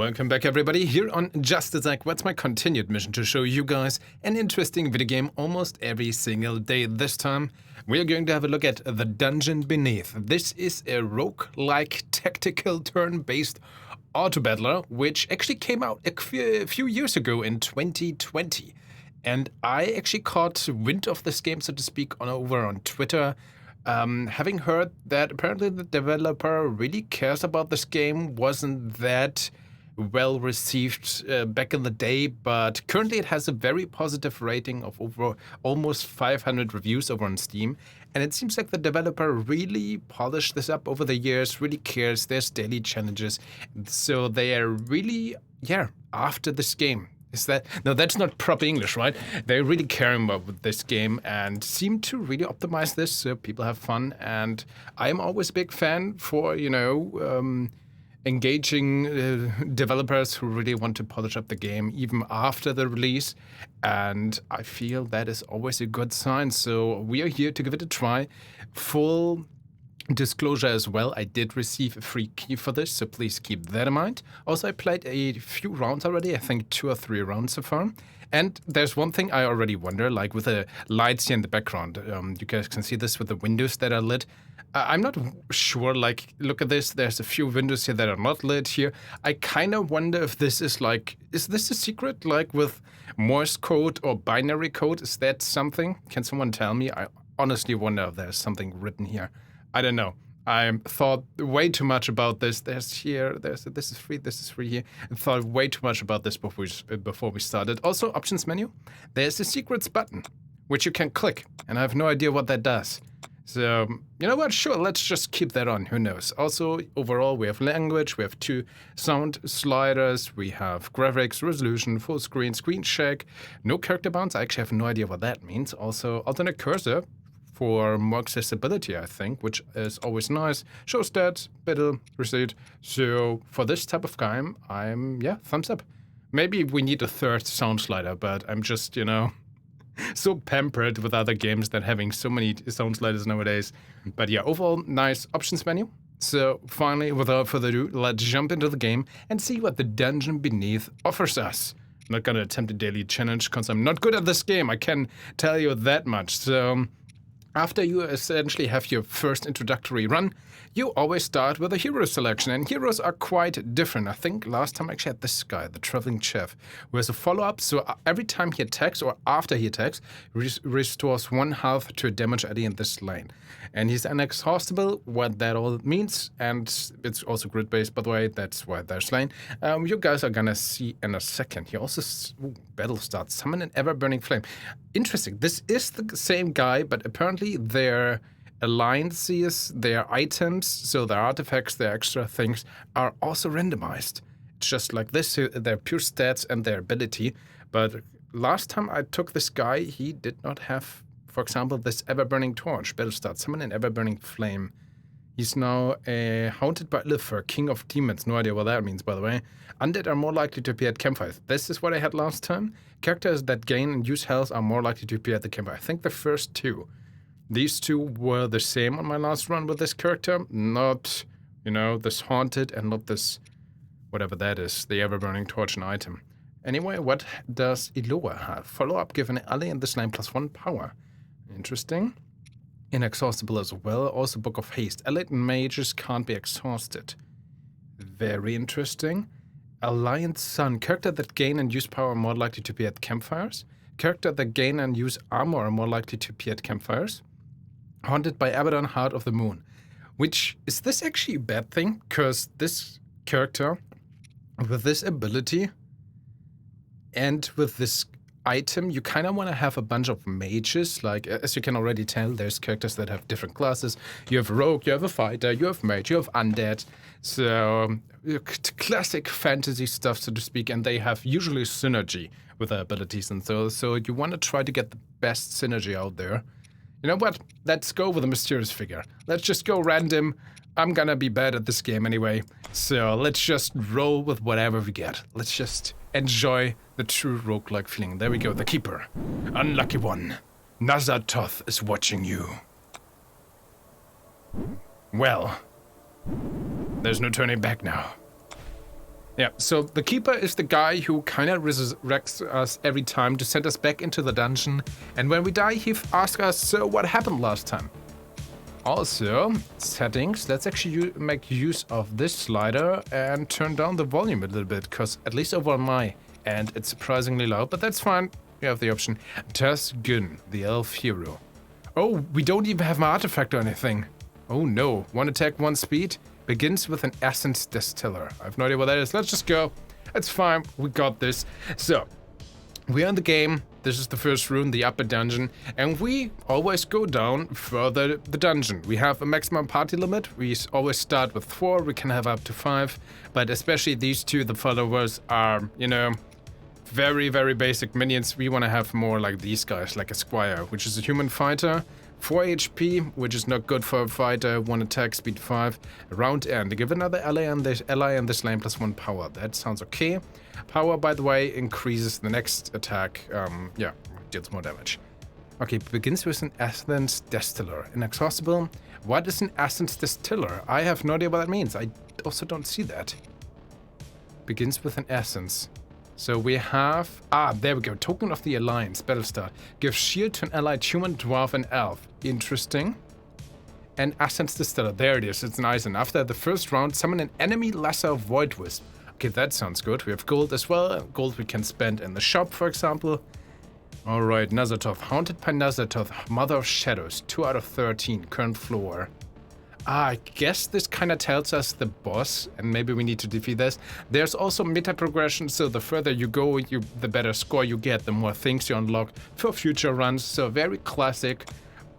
Welcome back everybody, here on JustDaZack, what's my continued mission to show you guys an interesting video game almost every single day. This time, we are going to have a look at The Dungeon Beneath. This is a roguelike tactical turn-based autobattler, which actually came out a few years ago in 2020. And I actually caught wind of this game, so to speak, over on Twitter. Having heard that apparently the developer really cares about this game, wasn't that well received back in the day, but currently it has a very positive rating of over almost 500 reviews over on Steam, and it seems like the developer really polished this up over the years, really cares, there's daily challenges, so they are really, after this game. No, that's not proper English, right? They're really caring about this game and seem to really optimize this so people have fun, and I'm always a big fan for, engaging developers who really want to polish up the game even after the release, and I feel that is always a good sign, so we are here to give it a try. Full disclosure as well, I did receive a free key for this, so please keep that in mind. Also, I played a few rounds already, I think 2 or 3 rounds so far. And there's one thing I already wonder, like with the lights here in the background, you guys can see this with the windows that are lit. I'm not sure, like, look at this, there's a few windows here that are not lit here. I kind of wonder if this is like, is this a secret, like with Morse code or binary code? Is that something? Can someone tell me? I honestly wonder if there's something written here. I don't know. I thought way too much about this. This is free here. I thought way too much about this before we started. Also, options menu. There's a secrets button, which you can click, and I have no idea what that does. So, you know what? Sure, let's just keep that on. Who knows? Also, overall, we have language, we have 2 sound sliders, we have graphics, resolution, full screen, screen check, no character bounce. I actually have no idea what that means. Also, alternate cursor for more accessibility, I think, which is always nice. Show stats, battle, receipt. So, for this type of game, thumbs up. Maybe we need a 3rd sound slider, but I'm just, so pampered with other games that having so many sound sliders nowadays. But yeah, overall, nice options menu. So finally, without further ado, let's jump into the game and see what the Dungeon Beneath offers us. I'm not gonna attempt a daily challenge because I'm not good at this game, I can tell you that much. So after you essentially have your first introductory run, you always start with a hero selection, and heroes are quite different. I think last time I actually had this guy, the Traveling Chef, who has a follow-up, so every time he attacks or after he attacks, restores 1 health to a damage ally in this lane. And he's inexhaustible, what that all means, and it's also grid-based, by the way, that's why there's lane. You guys are gonna see in a second. He also, battle starts, summon an ever-burning flame. Interesting, this is the same guy, but apparently their alliances, their items, so their artifacts, their extra things, are also randomized. It's just like this, their pure stats and their ability. But last time I took this guy, he did not have, for example, this ever-burning torch. Battle start, summon an ever-burning flame. He's now a haunted by Lucifer, king of demons. No idea what that means, by the way. Undead are more likely to appear at campfires. This is what I had last time. Characters that gain and use health are more likely to appear at the campfire. I think the first 2. These 2 were the same on my last run with this character. Not, this haunted and not this, whatever that is, the ever-burning torch and item. Anyway, what does Iloa have? Follow-up, give an ally in this lane +1 power. Interesting. Inexhaustible as well. Also Book of Haste. Allied mages can't be exhausted. Very interesting. Alliance Sun. Character that gain and use power are more likely to be at campfires. Character that gain and use armor are more likely to be at campfires. Haunted by Abaddon, Heart of the Moon. Which, is this actually a bad thing? Because this character, with this ability, and with this item, you kind of want to have a bunch of mages. Like, as you can already tell, there's characters that have different classes. You have a rogue, you have a fighter, you have mage, you have undead. So, classic fantasy stuff, so to speak, and they have usually synergy with their abilities and so you want to try to get the best synergy out there. You know what? Let's go with a mysterious figure. Let's just go random. I'm gonna be bad at this game anyway, so let's just roll with whatever we get. Let's just enjoy the true roguelike feeling. There we go, the Keeper. Unlucky one. Nazatoth is watching you. Well, there's no turning back now. Yeah, so the Keeper is the guy who kind of resurrects us every time to send us back into the dungeon. And when we die, he asks us, so what happened last time? Also, settings, let's actually make use of this slider and turn down the volume a little bit, because at least over on my end, it's surprisingly loud, but that's fine. We have the option. JustDaZack, the elf hero. Oh, we don't even have my artifact or anything. Oh no, 1 attack, 1 speed. Begins with an essence distiller. I have no idea what that is. Let's just go. It's fine. We got this. So, we're in the game. This is the first room, the upper dungeon. And we always go down further the dungeon. We have a maximum party limit. We always start with 4. We can have up to 5. But especially these two, the followers, are, you know, very, very basic minions. We want to have more like these guys, like a squire, which is a human fighter. 4 HP, which is not good for a fighter. 1 attack, speed 5. Round end. Give another ally in this lane plus 1 power. That sounds okay. Power, by the way, increases the next attack. Yeah, deals more damage. Okay, begins with an essence distiller. Inexhaustible. What is an essence distiller? I have no idea what that means. I also don't see that. Begins with an essence. So we have... there we go. Token of the Alliance. Battle start. Give shield to an allied human, dwarf, and elf. Interesting. And Essence Distiller. There it is. It's nice. And after the first round, summon an enemy lesser void wisp. Okay, that sounds good. We have gold as well. Gold we can spend in the shop, for example. Alright, Nazatoth. Haunted by Nazatoth. Mother of Shadows. 2 out of 13. Current floor. I guess this kind of tells us the boss, and maybe we need to defeat this. There's also meta progression, so the further you go, the better score you get, the more things you unlock for future runs. So very classic,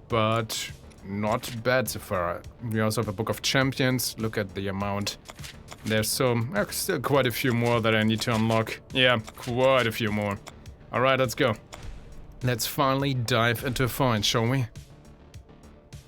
but not bad so far. We also have a Book of Champions. Look at the amount. There's still quite a few more that I need to unlock. Yeah, quite a few more. Alright, let's go. Let's finally dive into a fight, shall we?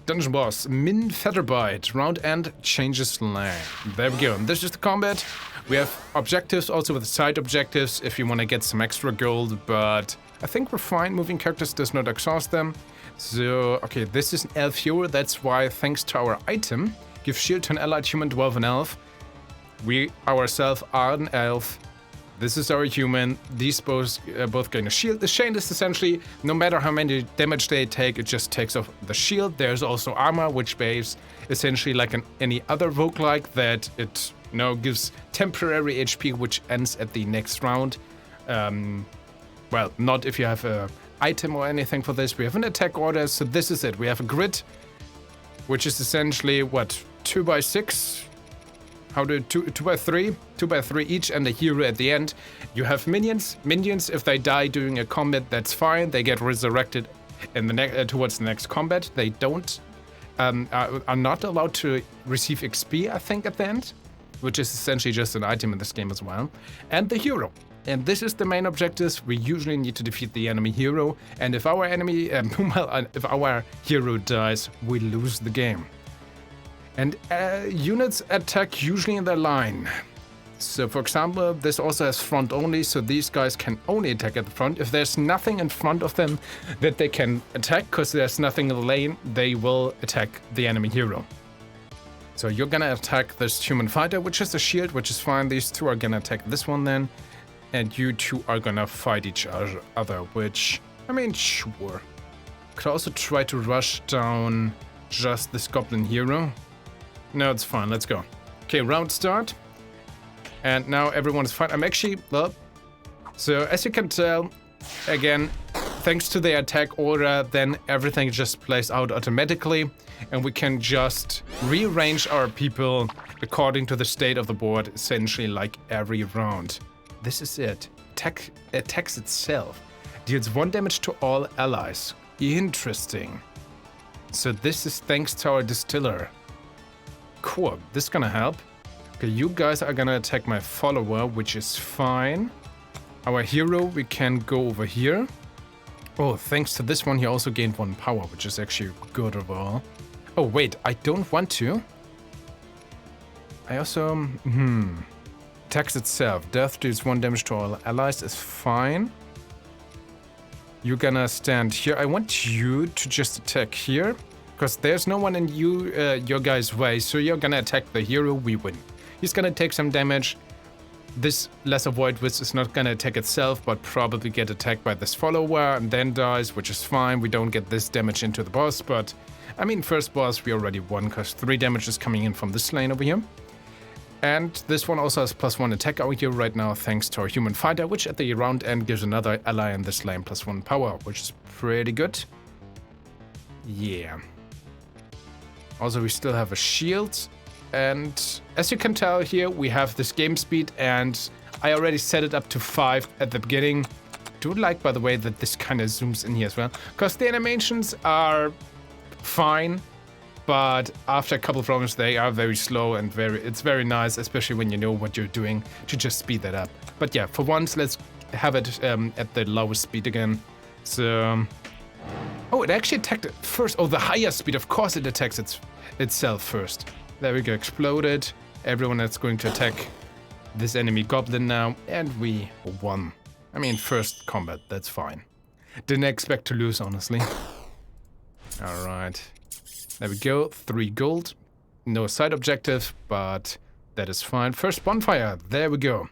Dungeon boss, Min Featherbite. Round end changes lane. There we go. And this is the combat. We have objectives also with side objectives if you want to get some extra gold, but I think we're fine. Moving characters does not exhaust them. So, okay, this is an elf hero. That's why, thanks to our item, give shield to an allied human, dwarf, and elf. We ourselves are an elf. This is our human. These both gain a shield. The chain is essentially, no matter how many damage they take, it just takes off the shield. There's also armor, which behaves essentially like any other roguelike, that it, you know, gives temporary HP, which ends at the next round. Well, not if you have a item or anything for this. We have an attack order, so this is it. We have a grid, which is essentially, what, 2x6? How do 2x3? 2x3 each, and a hero at the end. You have minions. Minions, if they die during a combat, that's fine. They get resurrected in the towards the next combat. They don't are not allowed to receive XP, I think, at the end, which is essentially just an item in this game as well. And the hero. And this is the main objective. We usually need to defeat the enemy hero. And if our enemy, if our hero dies, we lose the game. And units attack usually in their line. So, for example, this also has front only, so these guys can only attack at the front. If there's nothing in front of them that they can attack, because there's nothing in the lane, they will attack the enemy hero. So you're gonna attack this human fighter, which is a shield, which is fine. These two are gonna attack this one then. And you two are gonna fight each other, which, I mean, sure. Could also try to rush down just this goblin hero. No, it's fine. Let's go. Okay, round start. And now everyone is fine. I'm actually... Well, so, as you can tell, again, thanks to the attack order, then everything just plays out automatically. And we can just rearrange our people according to the state of the board, essentially like every round. This is it. Attacks itself. Deals 1 damage to all allies. Interesting. So this is thanks to our distiller. Cool, this is gonna help. Okay, you guys are gonna attack my follower, which is fine. Our hero, we can go over here. Oh, thanks to this one, he also gained 1 power, which is actually good overall. Oh, wait, I don't want to. I also... Attacks itself. Death deals 1 damage to all allies is fine. You're gonna stand here. I want you to just attack here. Because there's no one in your guys' way, so you're gonna attack the hero, we win. He's gonna take some damage. This Lesser Void Wisp is not gonna attack itself, but probably get attacked by this follower and then dies, which is fine. We don't get this damage into the boss, but I mean, first boss we already won because 3 damage is coming in from this lane over here. And this one also has +1 attack out here right now, thanks to our human fighter, which at the round end gives another ally in this lane +1 power, which is pretty good. Yeah. Also, we still have a shield. And as you can tell here, we have this game speed, and I already set it up to 5 at the beginning. Do like, by the way, that this kind of zooms in here as well, because the animations are fine, but after a couple of rounds, they are very slow and it's very nice, especially when you know what you're doing, to just speed that up. But yeah, for once, let's have it at the lowest speed again. So, oh, it actually attacked it first. Oh, the higher speed, of course, it attacks itself first. There we go, exploded. Everyone that's going to attack this enemy goblin now, and we won. I mean, first combat, that's fine. Didn't expect to lose, honestly. Alright. There we go, 3 gold. No side objective, but that is fine. First bonfire, there we go.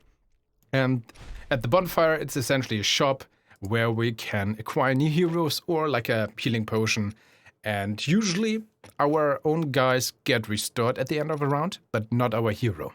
And at the bonfire, it's essentially a shop where we can acquire new heroes or like a healing potion. And usually our own guys get restored at the end of a round, but not our hero.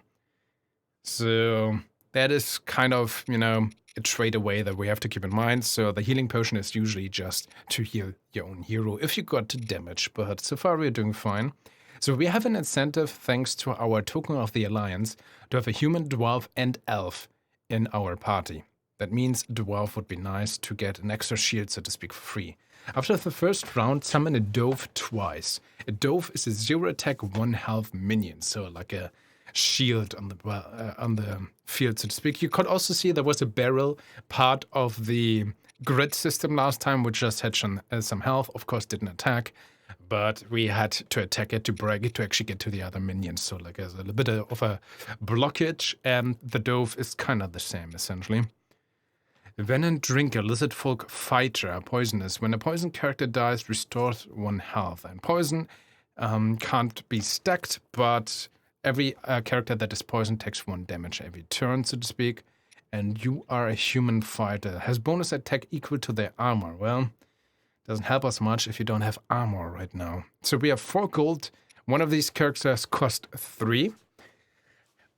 So that is kind of, you know, a trade away that we have to keep in mind. So the healing potion is usually just to heal your own hero if you got damage, but so far we're doing fine. So we have an incentive, thanks to our token of the Alliance, to have a human, dwarf, and elf in our party. That means dwarf would be nice to get an extra shield, so to speak, for free. After the first round, summon a dove twice. A dove is a 0 attack, 1 health minion, so like a shield on the field, so to speak. You could also see there was a barrel part of the grid system last time, which just had some health. Of course, didn't attack, but we had to attack it to break it to actually get to the other minions. So like there's a little bit of a blockage, and the dove is kind of the same, essentially. Venom Drinker, Lizard Folk Fighter, Poisonous. When a poison character dies, restores 1 health. And poison can't be stacked, but every character that is poisoned takes 1 damage every turn, so to speak. And you are a human fighter. Has bonus attack equal to their armor. Well, doesn't help us much if you don't have armor right now. So we have 4 gold. One of these characters cost 3.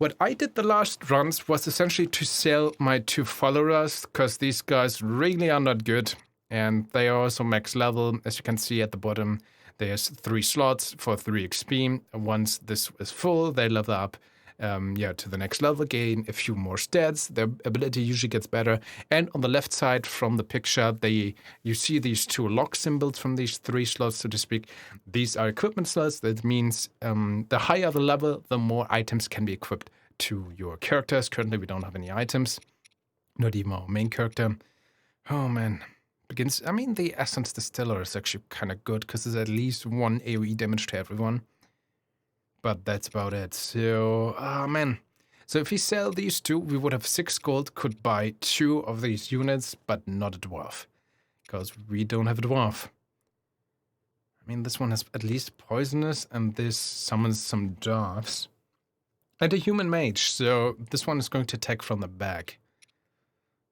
What I did the last runs was essentially to sell my 2 followers, because these guys really are not good, and they are also max level. As you can see at the bottom, there's 3 slots for 3 XP. Once this is full, they level up to the next level, gain a few more stats. Their ability usually gets better. And on the left side from the picture, you see these 2 lock symbols from these 3 slots, so to speak. These are equipment slots. That means the higher the level, the more items can be equipped to your characters. Currently, we don't have any items. Not even our main character. Oh, man. I mean, the Essence Distiller is actually kind of good, because there's at least 1 AoE damage to everyone. But that's about it. So, man. So if we sell these 2, we would have 6 gold, could buy 2 of these units, but not a dwarf. Because we don't have a dwarf. I mean, this one has at least poisonous, and this summons some dwarves. And a human mage, so this one is going to attack from the back.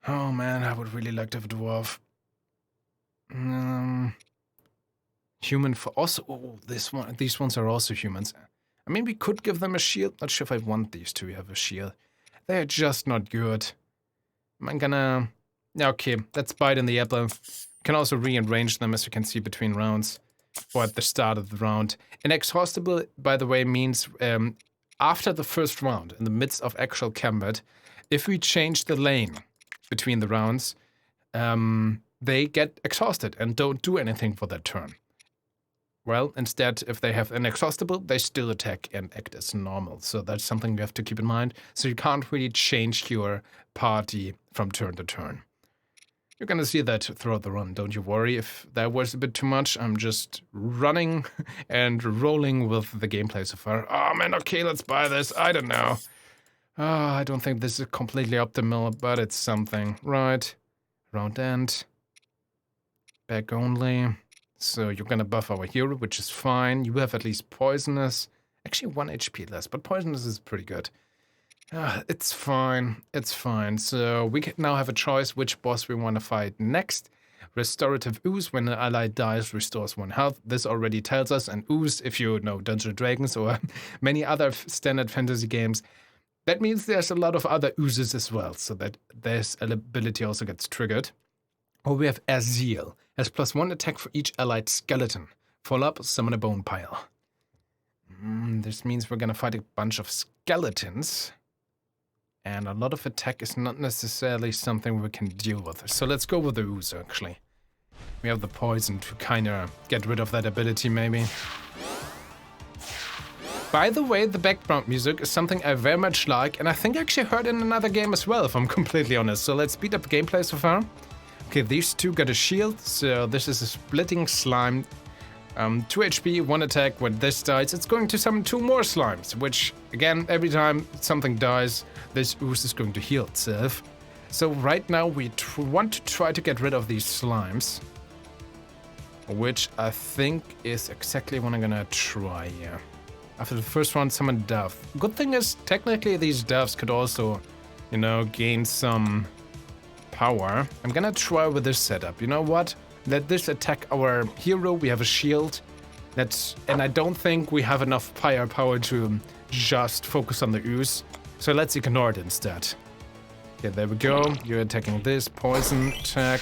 Oh man, I would really like to have a dwarf. Human for also, oh, these ones are also humans. I mean, we could give them a shield. Not sure if I want these to have a shield. They're just not good. I'm gonna... Okay, let's bite in the apple. Can also rearrange them, as you can see, between rounds. Or at the start of the round. Inexhaustible, by the way, means after the first round, in the midst of actual combat, if we change the lane between the rounds, they get exhausted and don't do anything for that turn. Well, instead, if they have inexhaustible, they still attack and act as normal. So that's something you have to keep in mind. So you can't really change your party from turn to turn. You're gonna see that throughout the run, don't you worry. If that was a bit too much, I'm just running and rolling with the gameplay so far. Oh man, okay, let's buy this. I don't know. I don't think this is completely optimal, but it's something. Right. Round end. Back only. So you're gonna buff our hero, which is fine. You have at least poisonous. Actually, 1 HP less, but poisonous is pretty good. It's fine. It's fine. So we can now have a choice which boss we want to fight next. Restorative Ooze, when an ally dies, restores 1 health. This already tells us. And Ooze, if you know Dungeons & Dragons or many other standard fantasy games, that means there's a lot of other oozes as well, so that this ability also gets triggered. Or we have Azil, has +1 attack for each allied skeleton. Follow up, summon a bone pile. This means we're gonna fight a bunch of skeletons. And a lot of attack is not necessarily something we can deal with. So let's go with the ooze, actually. We have the poison to kind of get rid of that ability, maybe. By the way, the background music is something I very much like, and I think I actually heard in another game as well, if I'm completely honest. So let's speed up the gameplay so far. Okay, these two got a shield, so this is a splitting slime. 2 HP, 1 attack. When this dies, it's going to summon 2 more slimes, which, again, every time something dies, this ooze is going to heal itself. So right now we want to try to get rid of these slimes, which I think is exactly what I'm gonna try here. After the first one, summon dove. Good thing is, technically these doves could also, you know, gain some power. I'm gonna try with this setup. You know what? Let this attack our hero. We have a shield. And I don't think we have enough firepower to just focus on the ooze. So let's ignore it instead. Okay, there we go. You're attacking this. Poison, attack,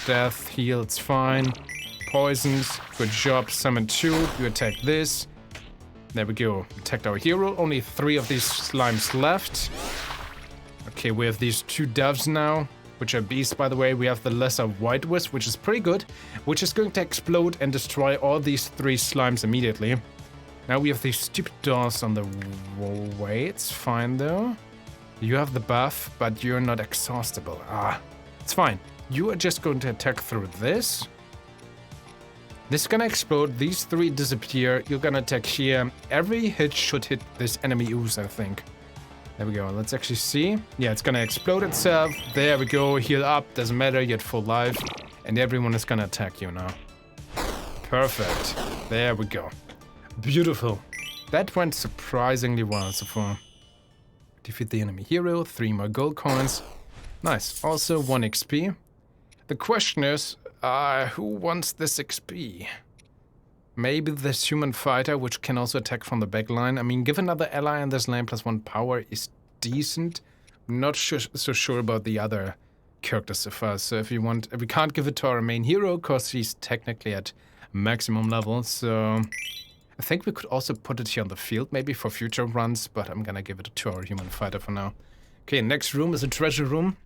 death, heal, it's fine. Poisons, good job. Summon 2. You attack this. There we go. Attacked our hero. Only 3 of these slimes left. Okay, we have these 2 doves now, which are beasts, by the way. We have the lesser white wisp, which is pretty good, which is going to explode and destroy all these 3 slimes immediately. Now we have these stupid dolls on the way. It's fine, though. You have the buff, but you're not exhaustible. It's fine. You are just going to attack through this. This is gonna explode. These 3 disappear. You're gonna attack here. Every hit should hit this enemy ooze, I think. There we go. Let's actually see. Yeah, it's gonna explode itself. There we go. Heal up. Doesn't matter. You're at full life. And everyone is gonna attack you now. Perfect. There we go. Beautiful. That went surprisingly well so far. Defeat the enemy hero. 3 more gold coins. Nice. Also 1 XP. The question is, who wants this XP? Maybe this human fighter, which can also attack from the back line. I mean, give another ally in this lane +1 power is decent. I'm not so sure about the other characters so far. So if we can't give it to our main hero, because he's technically at maximum level. So I think we could also put it here on the field, maybe for future runs, but I'm gonna give it to our human fighter for now. Okay, next room is a treasure room,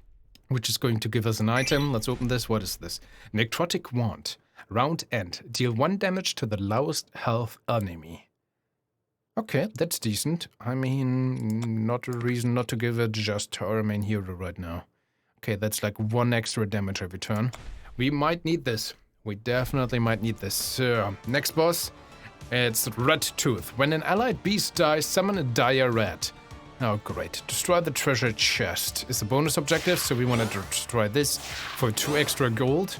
which is going to give us an item. Let's open this. What is this? Necrotic Wand. Round end. Deal 1 damage to the lowest health enemy. Okay, that's decent. I mean, not a reason not to give it just to our main hero right now. Okay, that's like 1 extra damage every turn. We might need this. We definitely might need this. So, next boss. It's Red Tooth. When an allied beast dies, summon a dire rat. Oh, great. Destroy the treasure chest is a bonus objective, so we want to destroy this for 2 extra gold.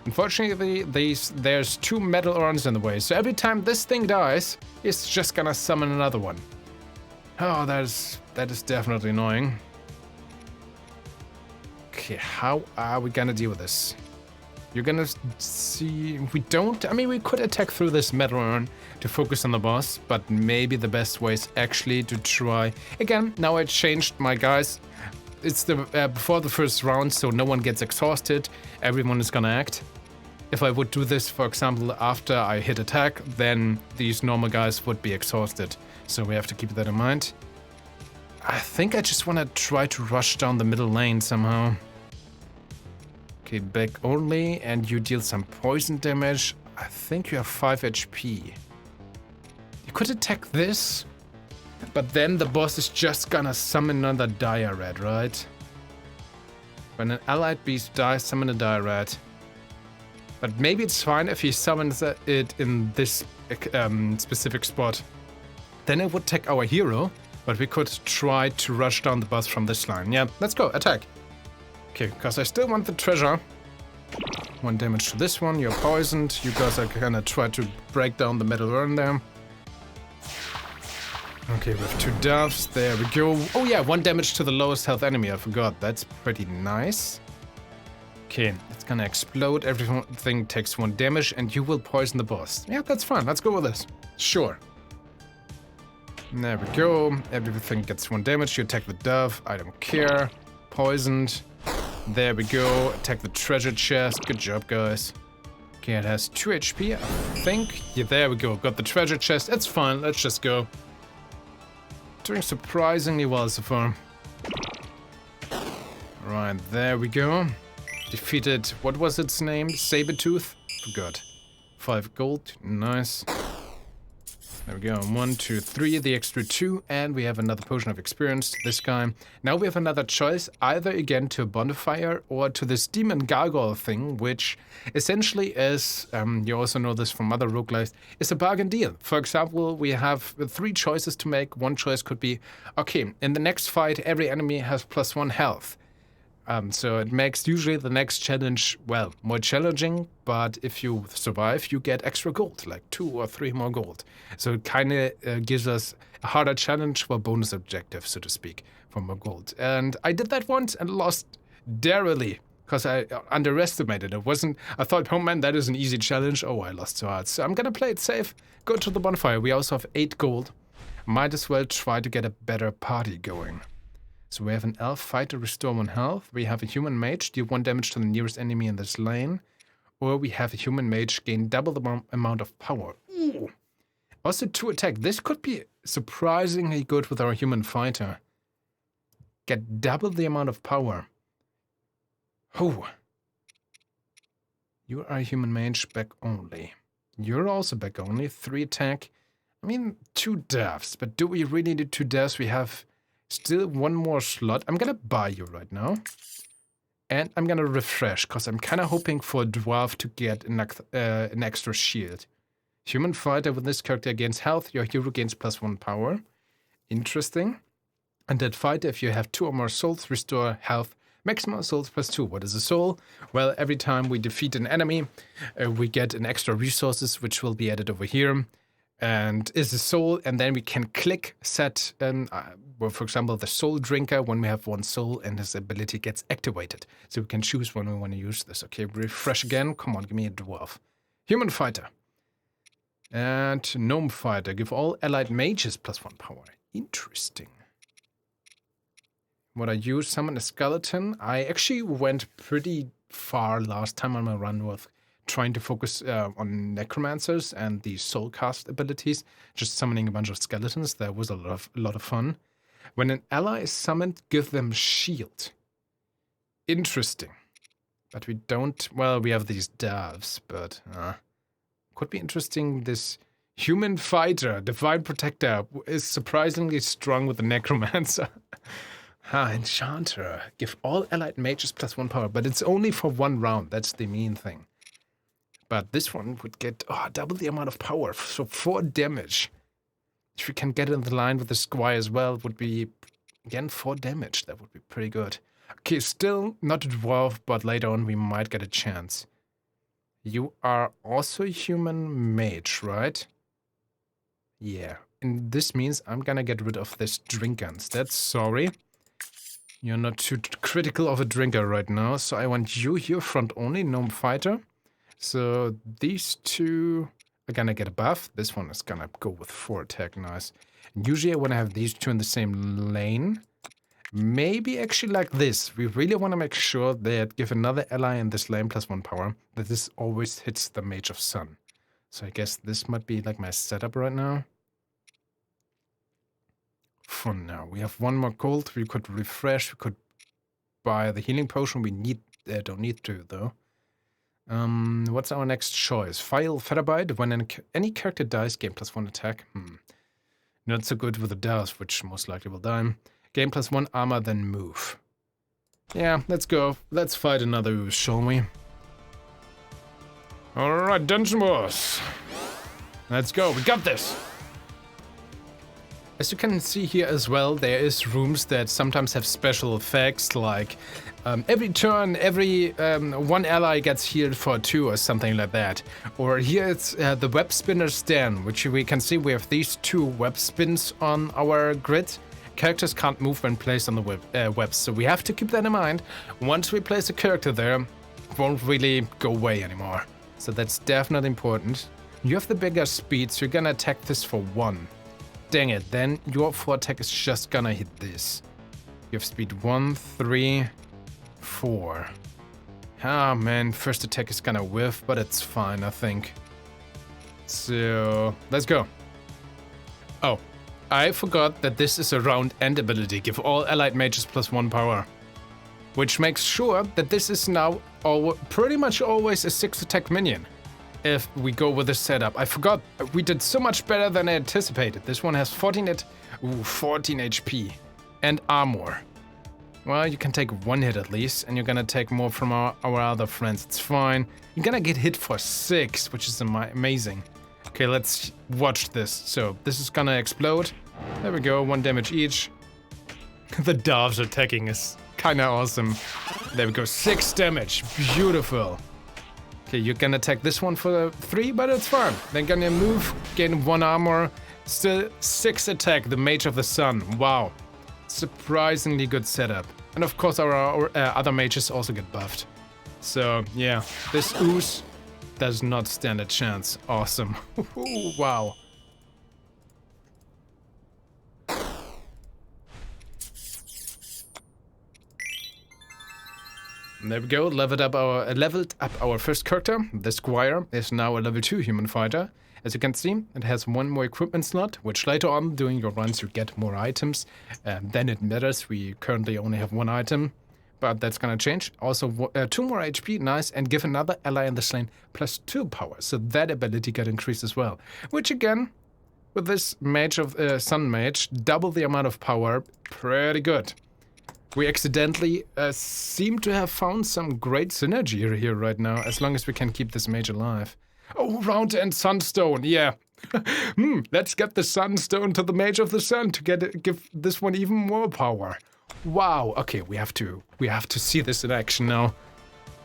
Unfortunately, there's 2 metal urns in the way, so every time this thing dies, it's just gonna summon another one. Oh, that is definitely annoying. Okay, how are we gonna deal with this? You're gonna see... we could attack through this metal urn to focus on the boss, but maybe the best way is actually to try... Again, now I changed my guys. It's the before the first round, so no one gets exhausted. Everyone is gonna act. If I would do this, for example, after I hit attack, then these normal guys would be exhausted. So we have to keep that in mind. I think I just want to try to rush down the middle lane somehow. Okay, back only, and you deal some poison damage. I think you have 5 HP. You could attack this, but then the boss is just gonna summon another dire rat, right? When an allied beast dies, summon a dire rat. But maybe it's fine if he summons it in this specific spot. Then it would attack our hero, but we could try to rush down the boss from this line. Yeah, let's go, attack. Okay, because I still want the treasure. 1 damage to this one, you're poisoned. You guys are gonna try to break down the metal urn there. Okay, we have 2 doves. There we go. Oh yeah, 1 damage to the lowest health enemy. I forgot. That's pretty nice. Okay, it's gonna explode. Everything takes 1 damage, and you will poison the boss. Yeah, that's fine. Let's go with this. Sure. There we go. Everything gets 1 damage. You attack the dove. I don't care. Poisoned. There we go. Attack the treasure chest. Good job, guys. Okay, it has 2 HP, I think. Yeah, there we go. Got the treasure chest. It's fine. Let's just go. Doing surprisingly well so far. Right, there we go. Defeated, what was its name? Sabertooth? Forgot. 5 gold, nice. There we go, 1, 2, 3, the extra 2, and we have another potion of experience, this guy. Now we have another choice, either again to a bonfire or to this demon gargoyle thing, which essentially is, you also know this from other roguelikes, is a bargain deal. For example, we have 3 choices to make. One choice could be, okay, in the next fight, every enemy has +1 health. So it makes usually the next challenge, well, more challenging, but if you survive, you get extra gold, like 2 or 3 more gold. So it kind of gives us a harder challenge for bonus objective, so to speak, for more gold. And I did that once and lost dearly, because I underestimated it. I thought, oh man, that is an easy challenge. Oh, I lost so hard. So I'm gonna play it safe, go to the bonfire. We also have 8 gold. Might as well try to get a better party going. So we have an elf fighter, restore 1 health. We have a human mage, deal 1 damage to the nearest enemy in this lane. Or we have a human mage, gain double the amount of power. Ooh. Also 2 attack. This could be surprisingly good with our human fighter. Get double the amount of power. Oh. You are a human mage, back only. You're also back only, 3 attack. I mean, 2 deaths, but do we really need 2 deaths? We have still 1 more slot. I'm gonna buy you right now. And I'm gonna refresh, because I'm kind of hoping for a dwarf to get an extra shield. Human fighter with this character gains health. Your hero gains +1 power. Interesting. And that fighter, if you have 2 or more souls, restore health. Maximum souls +2. What is a soul? Well, every time we defeat an enemy, we get an extra resources, which will be added over here. And is a soul, and then we can click set, well, for example, the soul drinker when we have 1 soul and his ability gets activated. So we can choose when we want to use this. Okay, refresh again. Come on, give me a dwarf. Human fighter. And gnome fighter. Give all allied mages +1 power. Interesting. What I use, summon a skeleton. I actually went pretty far last time on my run with trying to focus on necromancers and the soul cast abilities, just summoning a bunch of skeletons. That was a lot of fun. When an ally is summoned, give them shield. Interesting. But we don't, well, we have these doves, but could be interesting. This human fighter, divine protector, is surprisingly strong with the necromancer. Enchanter. Give all allied mages +1 power, but it's only for 1 round. That's the mean thing. But this one would get double the amount of power, so 4 damage. If we can get in the line with the squire as well, it would be, again, 4 damage. That would be pretty good. Okay, still not a dwarf, but later on we might get a chance. You are also a human mage, right? Yeah, and this means I'm gonna get rid of this drinker instead. Sorry. You're not too critical of a drinker right now, so I want you here front only, gnome fighter. So these 2 are gonna get a buff. This one is gonna go with 4 attack, nice. And usually I wanna have these 2 in the same lane. Maybe actually like this. We really wanna make sure that give another ally in this lane +1 power, that this always hits the Mage of Sun. So I guess this might be like my setup right now. For now, we have 1 more gold. We could refresh, we could buy the healing potion. We don't need to though. What's our next choice? File Featherbite. When any character dies, gain +1 attack. Not so good with the deaths, which most likely will die. Gain +1 armor, then move. Yeah, let's go. Let's fight another ooze, shall we? Alright, Dungeon Boss. Let's go. We got this. As you can see here as well, there is rooms that sometimes have special effects, like every turn, one ally gets healed for 2 or something like that. Or here it's the web spinner stand, which we can see we have these 2 web spins on our grid. Characters can't move when placed on the webs, so we have to keep that in mind. Once we place a character there, it won't really go away anymore. So that's definitely important. You have the bigger speed, so you're gonna attack this for 1. Dang it, then your 4 attack is just gonna hit this. You have speed 1, 3, 4. Ah man, first attack is gonna whiff, but it's fine, I think. So, let's go. Oh, I forgot that this is a round end ability. Give all allied mages +1 power. Which makes sure that this is now pretty much always a 6 attack minion. If we go with this setup. I forgot, we did so much better than I anticipated. This one has 14 HP and armor. Well, you can take 1 hit at least, and you're gonna take more from our other friends. It's fine. You're gonna get hit for 6, which is amazing. Okay, let's watch this. So, this is gonna explode. There we go, 1 damage each. The doves attacking is kinda awesome. There we go, 6 damage. Beautiful. Okay, you're gonna attack this one for 3, but it's fine. Then gonna move, gain 1 armor, still 6 attack, the Mage of the Sun. Wow. Surprisingly good setup. And of course our other mages also get buffed. So yeah, this ooze does not stand a chance. Awesome. Wow. There we go, leveled up our first character. The Squire is now a level 2 human fighter. As you can see, it has 1 more equipment slot, which later on, during your runs, you get more items. Then it matters, we currently only have 1 item, but that's gonna change. Also, 2 more HP, nice, and give another ally in this lane +2 power, so that ability got increased as well. Which again, with this Mage of Sun Mage, double the amount of power, pretty good. We accidentally seem to have found some great synergy here right now, as long as we can keep this mage alive. Oh, round and sunstone, yeah. Let's get the sunstone to the Mage of the Sun to give this one even more power. Wow, okay, we have to see this in action now.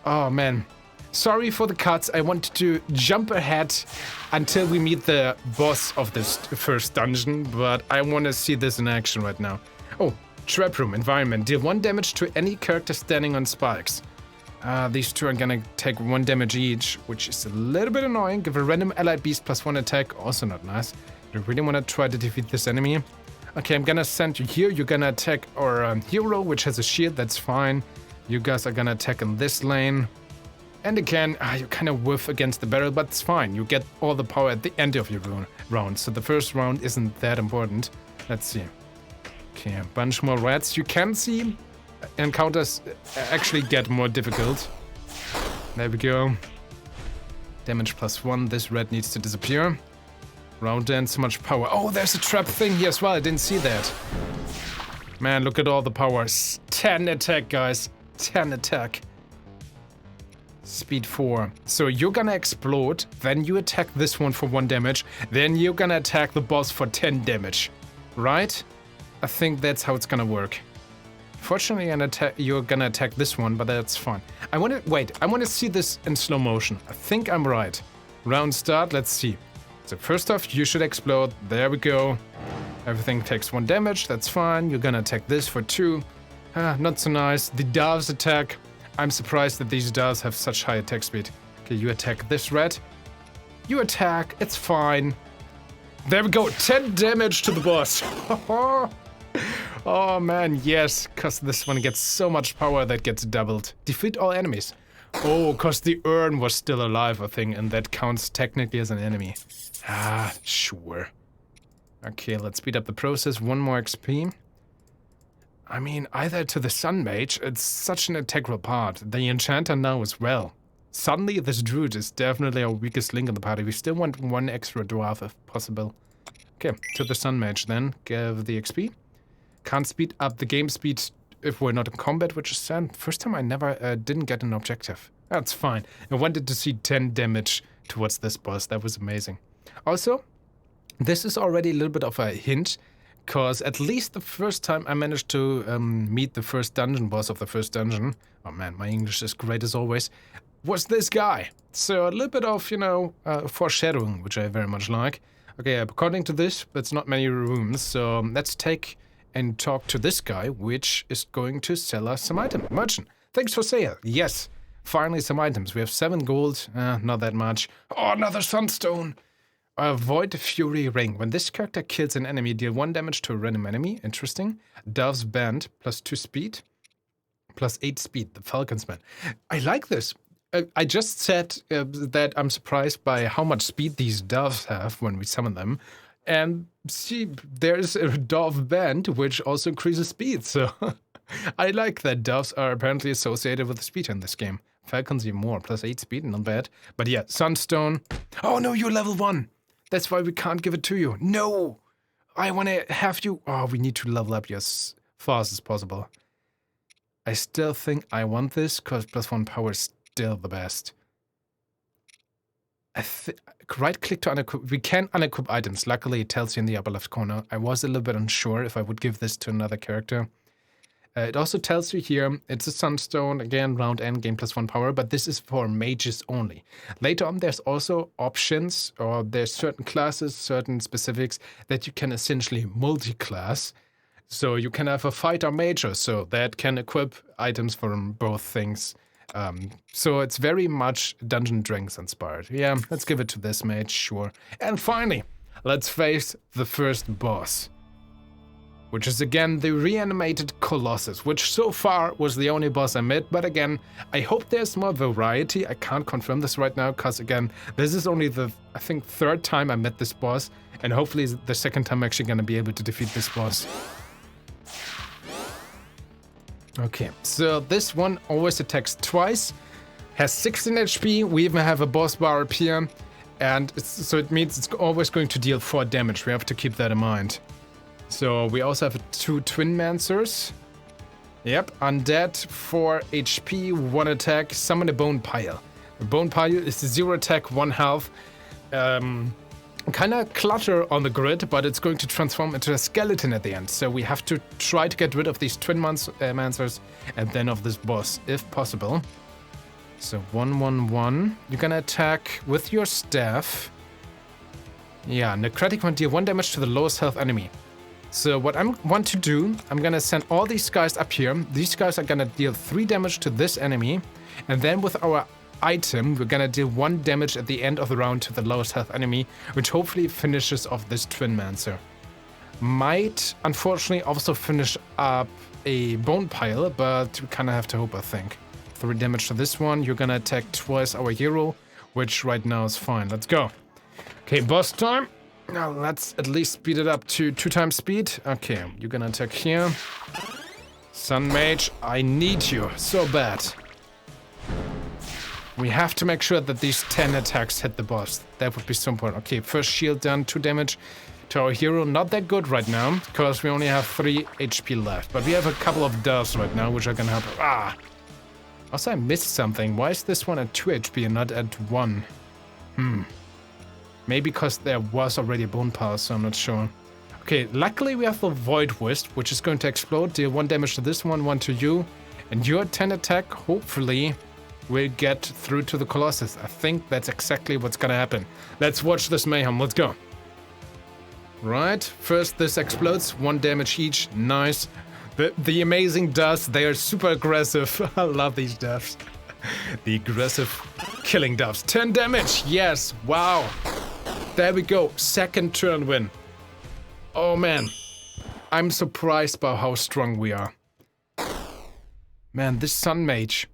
Oh man, sorry for the cuts. I wanted to jump ahead until we meet the boss of this first dungeon, but I want to see this in action right now. Oh, Trap Room environment. Deal 1 damage to any character standing on spikes. These 2 are gonna take 1 damage each, which is a little bit annoying. Give a random allied beast +1 attack. Also not nice. You really want to try to defeat this enemy. Okay, I'm gonna send you here. You're gonna attack our hero, which has a shield. That's fine. You guys are gonna attack in this lane. And again, you kind of whiff against the barrel, but it's fine. You get all the power at the end of your round. So the first round isn't that important. Let's see. Okay, a bunch more rats. You can see encounters actually get more difficult. There we go. Damage +1. This rat needs to disappear. Round end, so much power. Oh, there's a trap thing here as well. I didn't see that. Man, look at all the powers. 10 attack, guys. 10 attack. Speed 4. So you're gonna explode, then you attack this one for 1 damage, then you're gonna attack the boss for 10 damage. Right? I think that's how it's gonna work. Fortunately, you're gonna attack this one, but that's fine. I wanna see this in slow motion. I think I'm right. Round start, let's see. So first off, you should explode. There we go. Everything takes 1 damage, that's fine. You're gonna attack this for 2. Not so nice. The doves attack. I'm surprised that these doves have such high attack speed. Okay, you attack this rat. You attack, it's fine. There we go, 10 damage to the boss. Oh man, yes, because this one gets so much power that gets doubled. Defeat all enemies. Oh, because the urn was still alive, I think, and that counts technically as an enemy. Sure. Okay, let's speed up the process. 1 more XP. I mean, either to the Sun Mage, it's such an integral part. The Enchanter now as well. Suddenly, this Druid is definitely our weakest link in the party. We still want 1 extra Dwarf if possible. Okay, to the Sun Mage then. Give the XP. Can't speed up the game speed if we're not in combat, which is sad. First time I never didn't get an objective. That's fine. I wanted to see 10 damage towards this boss. That was amazing. Also, this is already a little bit of a hint. Because at least the first time I managed to meet the first dungeon boss of the first dungeon, oh man, my English is great as always, was this guy. So a little bit of, you know, foreshadowing, which I very much like. Okay, according to this, it's not many rooms, so let's take and talk to this guy, which is going to sell us some items. Merchant, thanks for sale. Yes, finally some items. We have 7 gold, not that much. Oh, another sunstone. Avoid Fury Ring. When this character kills an enemy, deal 1 damage to a random enemy. Interesting. Dove's Band, +2 speed, +8 speed. The Falcon's Band. I like this. I just said that I'm surprised by how much speed these doves have when we summon them. And see, there's a dove band, which also increases speed. So I like that doves are apparently associated with the speed in this game. Falcons even more, +8 speed, not bad. But yeah, Sunstone. Oh no, you're level 1. That's why we can't give it to you. No! I want to have you... Oh, we need to level up you as fast as possible. I still think I want this, because +1 power is still the best. Right-click to unequip. We can unequip items. Luckily, it tells you in the upper left corner. I was a little bit unsure if I would give this to another character. It also tells you here, it's a Sunstone, again, round end, gain +1 power, but this is for mages only. Later on, there's also options, or there's certain classes, certain specifics, that you can essentially multi-class. So you can have a fighter major, so that can equip items from both things. So it's very much Dungeons & Dragons inspired. Yeah, let's give it to this mage, sure. And finally, let's face the first boss, which is again the reanimated Colossus, which so far was the only boss I met, but again, I hope there's more variety. I can't confirm this right now, because again, this is only the, I think, 3rd time I met this boss, and hopefully the 2nd time I'm actually gonna be able to defeat this boss. Okay, so this one always attacks twice, has 16 HP, we even have a boss bar up here, and so it means it's always going to deal 4 damage. We have to keep that in mind. So we also have 2 Twin Mancers. Yep, undead, 4 HP, 1 attack, summon a Bone Pile. A Bone Pile is 0 attack, 1 health. Kind of clutter on the grid, but it's going to transform into a skeleton at the end. So we have to try to get rid of these Twin Mancers and then of this boss, if possible. So 1/1/1. You're gonna attack with your staff. Yeah, necrotic one, deal 1 damage to the lowest health enemy. So what I want to do, I'm gonna send all these guys up here. These guys are gonna deal 3 damage to this enemy. And then with our item, we're gonna deal 1 damage at the end of the round to the lowest health enemy, which hopefully finishes off this Twin Mancer. Might, unfortunately, also finish up a Bone Pile, but we kinda have to hope, I think. 3 damage to this one. You're gonna attack twice our hero, which right now is fine. Let's go. Okay, boss time. Now let's at least speed it up to 2 times speed. Okay, you're gonna attack here. Sun Mage, I need you so bad. We have to make sure that these 10 attacks hit the boss. That would be so important. Okay, first shield done, 2 damage to our hero. Not that good right now, because we only have 3 HP left. But we have a couple of doves right now, which are gonna help. Ah! Also, I missed something. Why is this one at 2 HP and not at 1? Maybe because there was already a Bone Pile, so I'm not sure. Okay, luckily we have the Void Wisp, which is going to explode. Deal 1 damage to this one, 1 to you. And your 10 attack, hopefully, will get through to the Colossus. I think that's exactly what's gonna happen. Let's watch this mayhem. Let's go. Right, first this explodes. 1 damage each. Nice. The amazing dust, they are super aggressive. I love these doves. The aggressive killing doves. 10 damage, yes, wow. There we go, 2nd turn win. Oh man, I'm surprised by how strong we are. Man, this Sun Mage,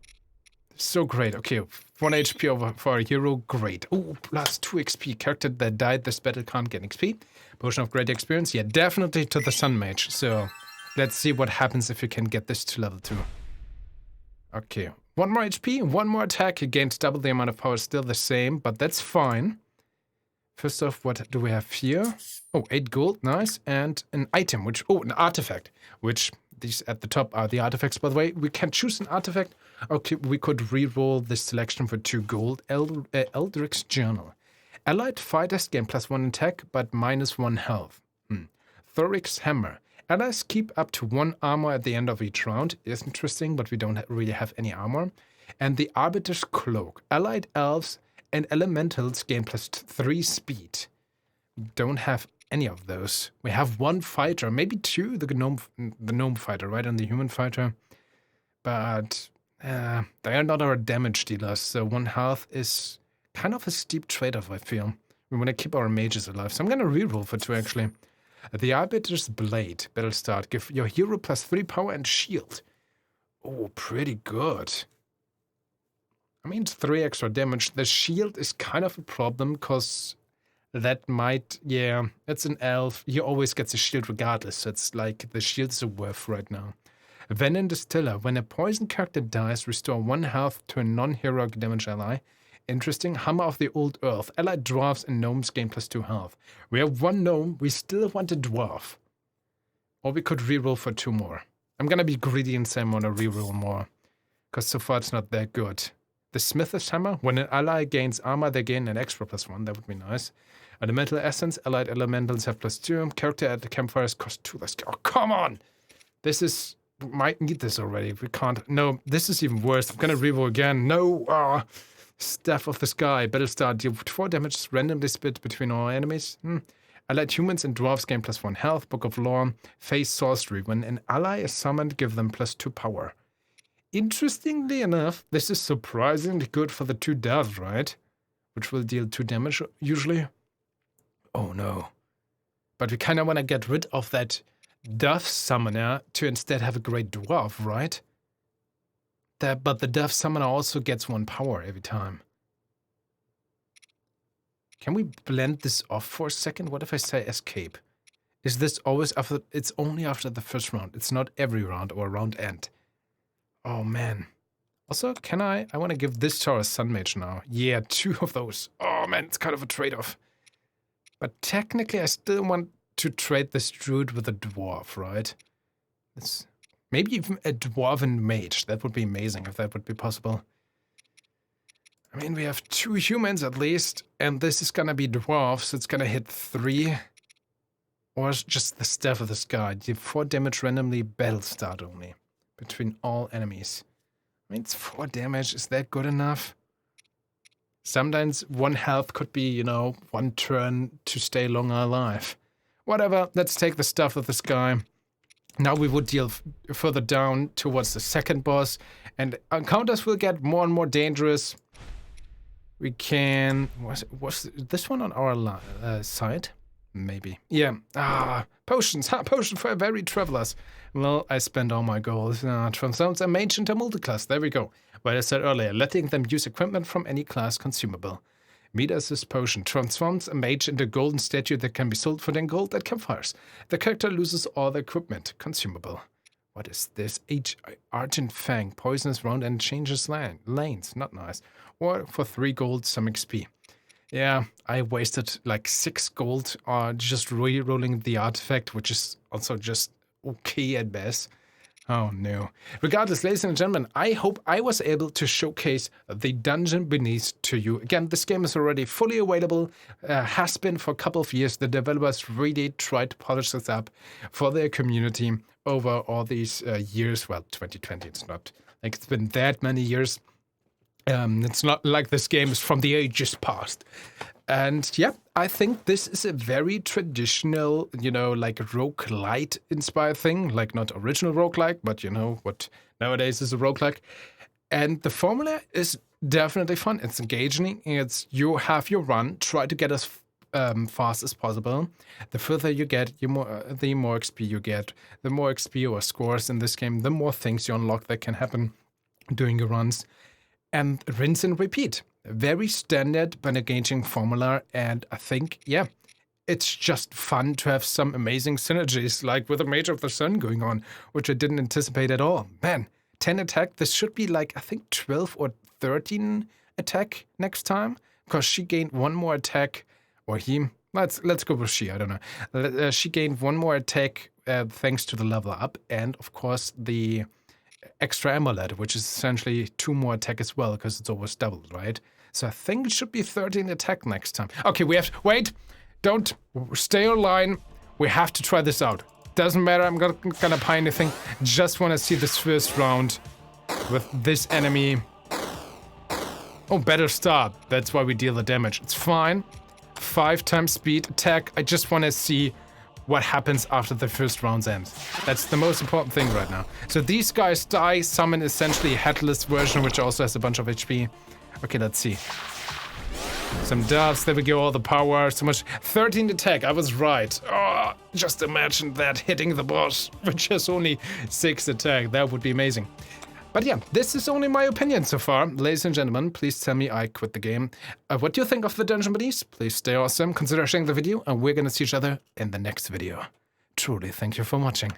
so great. Okay, 1 HP over for a hero, great. Oh, +2 XP. Character that died this battle can't get XP. Potion of Great Experience, yeah, definitely to the Sun Mage. So, let's see what happens if you can get this to level 2. Okay, 1 more HP, 1 more attack. It gains double the amount of power, still the same, but that's fine. First off, what do we have here? Oh, 8 gold, nice. And an item, which, oh, an artifact, which these at the top are the artifacts, by the way. We can choose an artifact. Okay, we could re-roll this selection for 2 gold. Eldrick's Journal. Allied fighters gain +1 attack, but -1 health. Thoric's Hammer. Allies keep up to 1 armor at the end of each round. Is interesting, but we don't really have any armor. And the Arbiter's Cloak. Allied elves and elementals gain +3 speed. Don't have any of those. We have 1 fighter, maybe 2, the gnome fighter, right, and the human fighter. But they are not our damage dealers, so 1 health is kind of a steep trade-off, I feel. We want to keep our mages alive, so I'm going to reroll for 2, actually. The Arbiter's Blade. Battle start. Give your hero +3 power and shield. Oh, pretty good. I mean, it's 3 extra damage. The shield is kind of a problem, because that might... Yeah, it's an elf. He always gets a shield regardless, so it's like the shield is a worth right now. Venom Distiller. When a poison character dies, restore 1 health to a non-heroic damage ally. Interesting. Hammer of the Old Earth. Allied dwarves and gnomes gain +2 health. We have 1 gnome. We still want a dwarf. Or we could reroll for 2 more. I'm gonna be greedy and say I'm gonna reroll more. Because so far it's not that good. The Smith's Hammer. When an ally gains armor, they gain an extra +1. That would be nice. Elemental Essence. Allied elementals have +2. Character at the campfires cost 2 less. Oh, come on! This is... We might need this already. We can't... No, this is even worse. I'm gonna reroll again. No! Staff of the Sky. Battle start. Deal 4 damage randomly split between all enemies. Allied humans and dwarves gain +1 health. Book of Lore. Phase Sorcery. When an ally is summoned, give them +2 power. Interestingly enough, this is surprisingly good for the 2 death, right? Which will deal 2 damage, usually. Oh no. But we kind of want to get rid of that Death Summoner to instead have a Great Dwarf, right? But the Death Summoner also gets 1 power every time. Can we blend this off for a second? What if I say escape? Is this always after... It's only after the first round. It's not every round or round end. Oh, man. Also, can I want to give this to our Sun Mage now. Yeah, 2 of those. Oh, man, it's kind of a trade-off. But technically, I still want to trade this Druid with a Dwarf, right? It's... Maybe even a Dwarven Mage. That would be amazing if that would be possible. I mean, we have 2 humans at least, and this is gonna be dwarves, so it's gonna hit 3. Or just the Staff of the Sky. Deal 4 damage randomly, battle start only. Between all enemies. I mean, it's 4 damage. Is that good enough? Sometimes 1 health could be, you know, 1 turn to stay longer alive. Whatever, let's take the Staff of the Sky. Now we would deal further down towards the second boss, and encounters will get more and more dangerous. We can... Was this one on our side? Maybe. Yeah. Potions. Potion for very travelers. Well, I spent all my goals. Transforms a mage into multiclass. There we go. Well, I said earlier, letting them use equipment from any class consumable. Midas' potion transforms a mage into a golden statue that can be sold for 10 gold at campfires. The character loses all the equipment consumable. What is this? Argent Fang, poisonous round and changes lanes. Not nice. Or for 3 gold, some XP. Yeah, I wasted like 6 gold on just re-rolling the artifact, which is also just okay at best. Oh no. Regardless, ladies and gentlemen, I hope I was able to showcase the Dungeon Beneath to you. Again, this game is already fully available, has been for a couple of years. The developers really tried to polish this up for their community over all these years. Well, 2020, it's not like it's been that many years. It's not like this game is from the ages past. And yeah, I think this is a very traditional, you know, like roguelite inspired thing. Like not original roguelike, but you know what nowadays is a roguelike. And the formula is definitely fun. It's engaging. It's you have your run, try to get as fast as possible. The further you get, the more XP you get. The more XP or scores in this game, the more things you unlock that can happen during your runs. And rinse and repeat. Very standard but engaging formula, and I think, yeah, it's just fun to have some amazing synergies, like with a Mage of the Sun going on, which I didn't anticipate at all. Man, 10 attack, this should be like, I think 12 or 13 attack next time, because she gained 1 more attack, or he, let's go with she, I don't know. She gained 1 more attack thanks to the level up, and of course the extra amulet, which is essentially 2 more attack as well, because it's always doubled, right? So I think it should be 13 attack next time. Okay, we have to... Wait! Don't stay online. We have to try this out. Doesn't matter, I'm not gonna buy anything. Just want to see this first round with this enemy. Oh, better stop. That's why we deal the damage. It's fine. 5 times speed attack. I just want to see what happens after the first round's end. That's the most important thing right now. So these guys die, summon essentially a headless version, which also has a bunch of HP. Okay, let's see. Some doves, there we go, all the power, so much. 13 attack, I was right. Oh, just imagine that hitting the boss, which has only 6 attack. That would be amazing. But yeah, this is only my opinion so far. Ladies and gentlemen, please tell me I quit the game. What do you think of the dungeon buddies? Please stay awesome, consider sharing the video, and we're gonna see each other in the next video. Truly, thank you for watching.